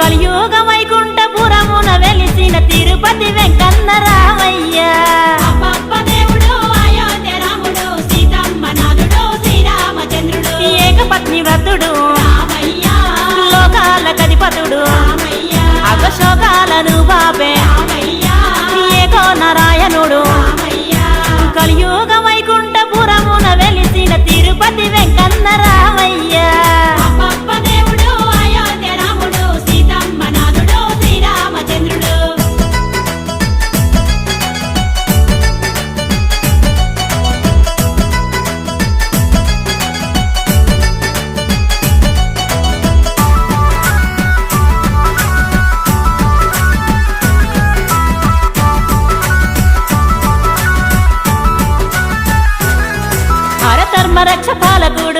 కలియుగ వైకుంఠపురమున వెలిసిన తిరుపతి వెంకన్న రామయ్య ఏకపత్ని వ్రతుడు లోకాల కధిపతుడు అగశోకాలను బాబే ఏకో నారాయణుడు కలియుగ వైకుంఠపురమున వెలిసిన తిరుపతి వెంకన్న రామయ్య రక్ష పాలకుడు